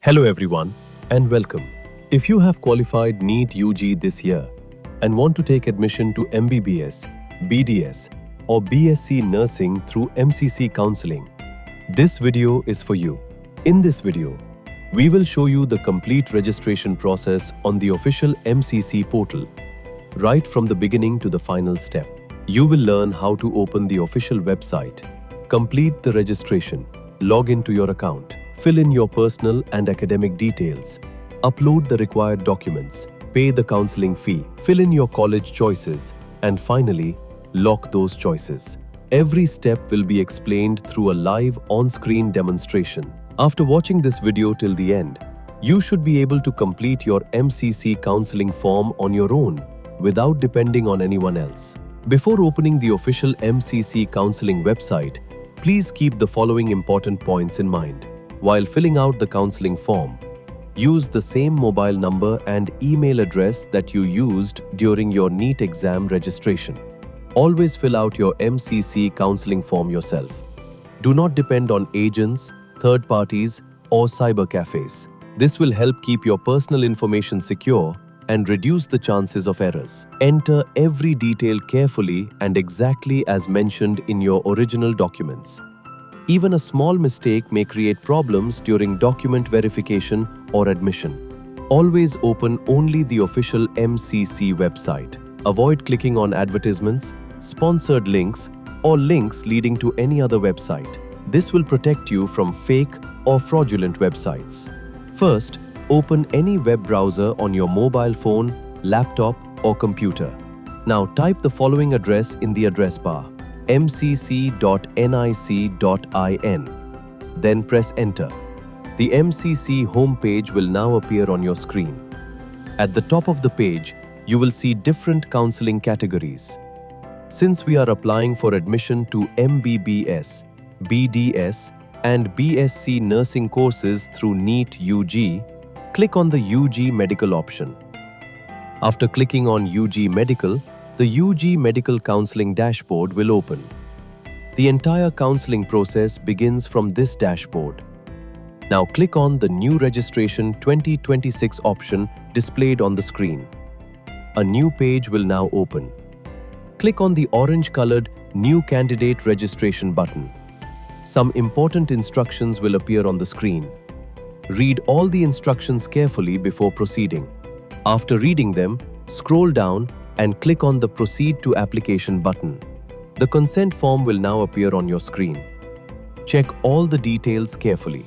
Hello everyone and welcome. If you have qualified NEET UG this year and want to take admission to MBBS, BDS or BSc Nursing through MCC Counselling, this video is for you. In this video, we will show you the complete registration process on the official MCC portal, right from the beginning to the final step. You will learn how to open the official website, complete the registration, log into your account, fill in your personal and academic details, upload the required documents, pay the counseling fee, fill in your college choices, and finally, lock those choices. Every step will be explained through a live on-screen demonstration. After watching this video till the end, you should be able to complete your MCC counseling form on your own without depending on anyone else. Before opening the official MCC counseling website, please keep the following important points in mind. While filling out the counseling form, use the same mobile number and email address that you used during your NEET exam registration. Always fill out your MCC counseling form yourself. Do not depend on agents, third parties, or cyber cafes. This will help keep your personal information secure and reduce the chances of errors. Enter every detail carefully and exactly as mentioned in your original documents. Even a small mistake may create problems during document verification or admission. Always open only the official MCC website. Avoid clicking on advertisements, sponsored links, or links leading to any other website. This will protect you from fake or fraudulent websites. First, open any web browser on your mobile phone, laptop, or computer. Now type the following address in the address bar: mcc.nic.in. Then press enter. The MCC homepage will now appear on your screen. At the top of the page, you will see different counseling categories. Since we are applying for admission to MBBS, BDS, and BSc nursing courses through NEET UG, click on the UG Medical option. After clicking on UG Medical, the UG Medical Counseling dashboard will open. The entire counseling process begins from this dashboard. Now click on the New Registration 2026 option displayed on the screen. A new page will now open. Click on the orange-colored New Candidate Registration button. Some important instructions will appear on the screen. Read all the instructions carefully before proceeding. After reading them, scroll down and click on the Proceed to Application button. The consent form will now appear on your screen. Check all the details carefully.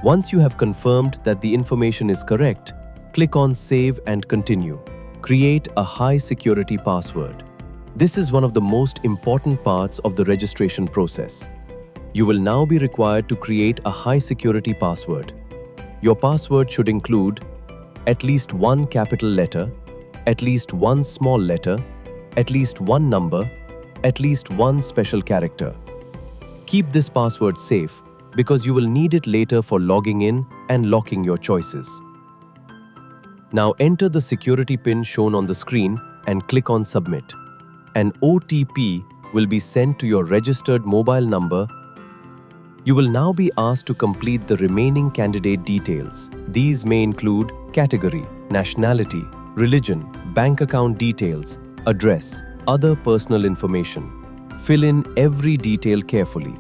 Once you have confirmed that the information is correct, click on Save and Continue. Create a high-security password. This is one of the most important parts of the registration process. You will now be required to create a high-security password. Your password should include at least one capital letter, at least one small letter, at least one number, at least one special character. Keep this password safe because you will need it later for logging in and locking your choices. Now enter the security PIN shown on the screen and click on Submit. An OTP will be sent to your registered mobile number. You will now be asked to complete the remaining candidate details. These may include category, nationality, religion, bank account details, address, other personal information. Fill in every detail carefully.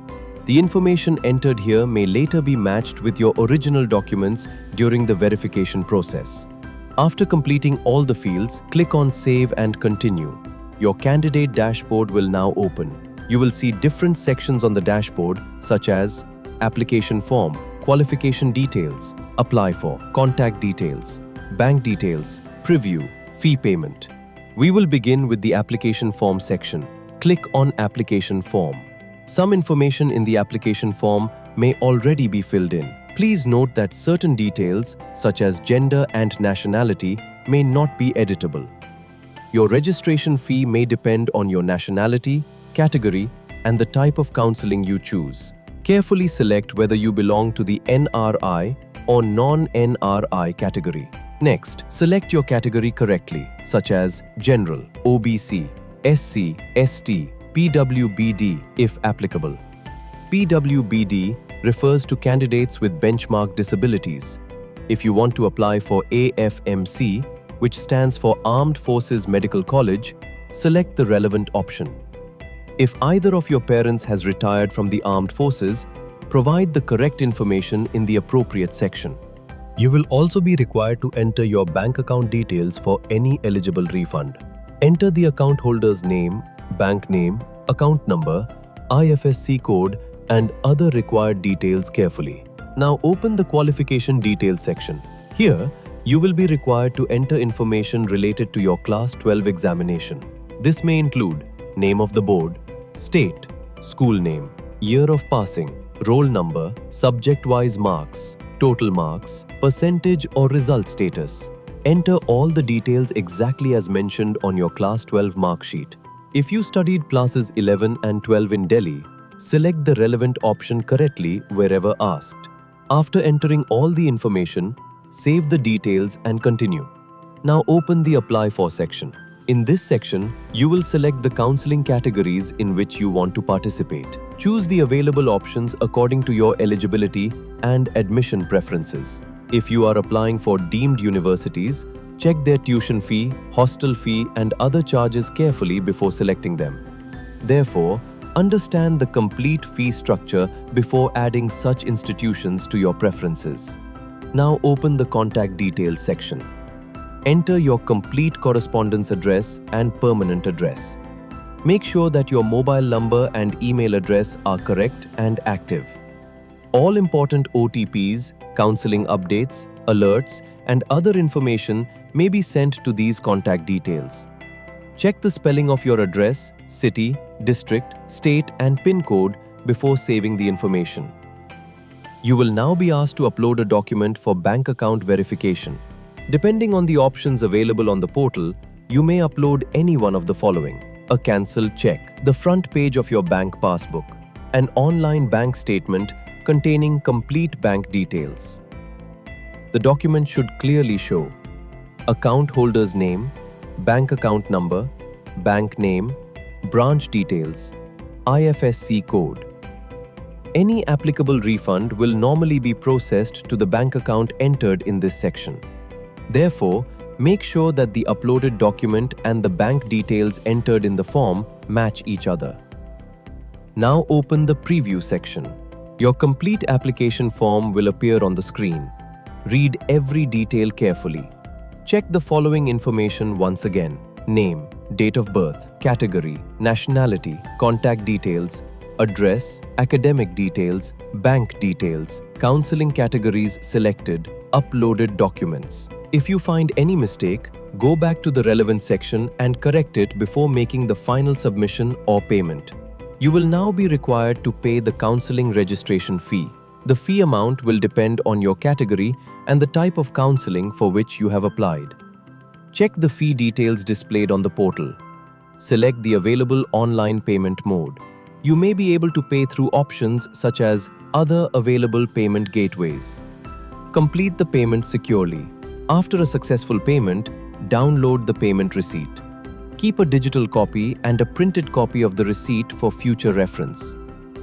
The information entered here may later be matched with your original documents during the verification process. After completing all the fields, click on Save and Continue. Your candidate dashboard will now open. You will see different sections on the dashboard such as Application Form, Qualification Details, Apply For, Contact Details, Bank Details, Preview, Fee Payment. We will begin with the Application Form section. Click on Application Form. Some information in the application form may already be filled in. Please note that certain details such as gender and nationality may not be editable. Your registration fee may depend on your nationality, category, and the type of counseling you choose. Carefully select whether you belong to the NRI or non-NRI category. Next, select your category correctly, such as General, OBC, SC, ST, PWBD if applicable. PWBD refers to candidates with benchmark disabilities. If you want to apply for AFMC, which stands for Armed Forces Medical College, select the relevant option. If either of your parents has retired from the armed forces, provide the correct information in the appropriate section. You will also be required to enter your bank account details for any eligible refund. Enter the account holder's name, bank name, account number, IFSC code, and other required details carefully. Now open the qualification details section. Here, you will be required to enter information related to your Class 12 examination. This may include name of the board, state, school name, year of passing, roll number, subject-wise marks, total marks, percentage or result status. Enter all the details exactly as mentioned on your Class 12 mark sheet. If you studied classes 11 and 12 in Delhi, select the relevant option correctly wherever asked. After entering all the information, save the details and continue. Now open the Apply For section. In this section, you will select the counseling categories in which you want to participate. Choose the available options according to your eligibility and admission preferences. If you are applying for deemed universities, check their tuition fee, hostel fee, and other charges carefully before selecting them. Therefore, understand the complete fee structure before adding such institutions to your preferences. Now open the Contact Details section. Enter your complete correspondence address and permanent address. Make sure that your mobile number and email address are correct and active. All important OTPs, counseling updates, alerts, and other information may be sent to these contact details. Check the spelling of your address, city, district, state, and PIN code before saving the information. You will now be asked to upload a document for bank account verification. Depending on the options available on the portal, you may upload any one of the following: a cancelled check, the front page of your bank passbook, an online bank statement containing complete bank details. The document should clearly show account holder's name, bank account number, bank name, branch details, IFSC code. Any applicable refund will normally be processed to the bank account entered in this section. Therefore, make sure that the uploaded document and the bank details entered in the form match each other. Now open the Preview section. Your complete application form will appear on the screen. Read every detail carefully. Check the following information once again: name, date of birth, category, nationality, contact details, address, academic details, bank details, counseling categories selected, uploaded documents. If you find any mistake, go back to the relevant section and correct it before making the final submission or payment. You will now be required to pay the counseling registration fee. The fee amount will depend on your category and the type of counseling for which you have applied. Check the fee details displayed on the portal. Select the available online payment mode. You may be able to pay through options such as other available payment gateways. Complete the payment securely. After a successful payment, download the payment receipt. Keep a digital copy and a printed copy of the receipt for future reference.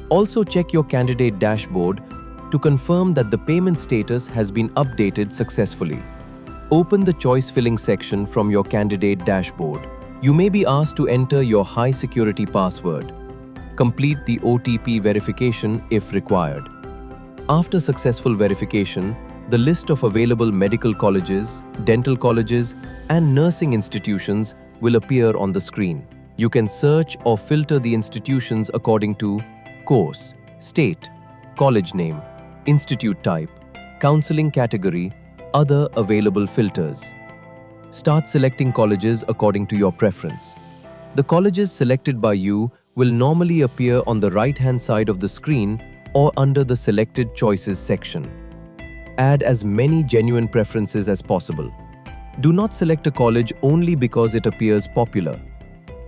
Also check your candidate dashboard to confirm that the payment status has been updated successfully. Open the choice filling section from your candidate dashboard. You may be asked to enter your high security password. Complete the OTP verification if required. After successful verification, the list of available medical colleges, dental colleges, and nursing institutions will appear on the screen. You can search or filter the institutions according to course, state, college name, institute type, counseling category, other available filters. Start selecting colleges according to your preference. The colleges selected by you will normally appear on the right-hand side of the screen or under the Selected Choices section. Add as many genuine preferences as possible. Do not select a college only because it appears popular.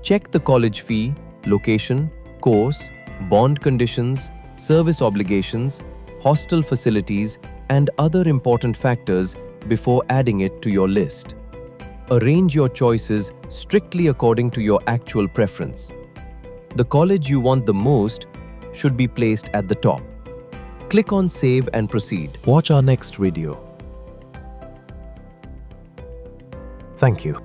Check the college fee, location, course, bond conditions, service obligations, hostel facilities, and other important factors before adding it to your list. Arrange your choices strictly according to your actual preference. The college you want the most should be placed at the top. Click on Save and Proceed. Watch our next video. Thank you.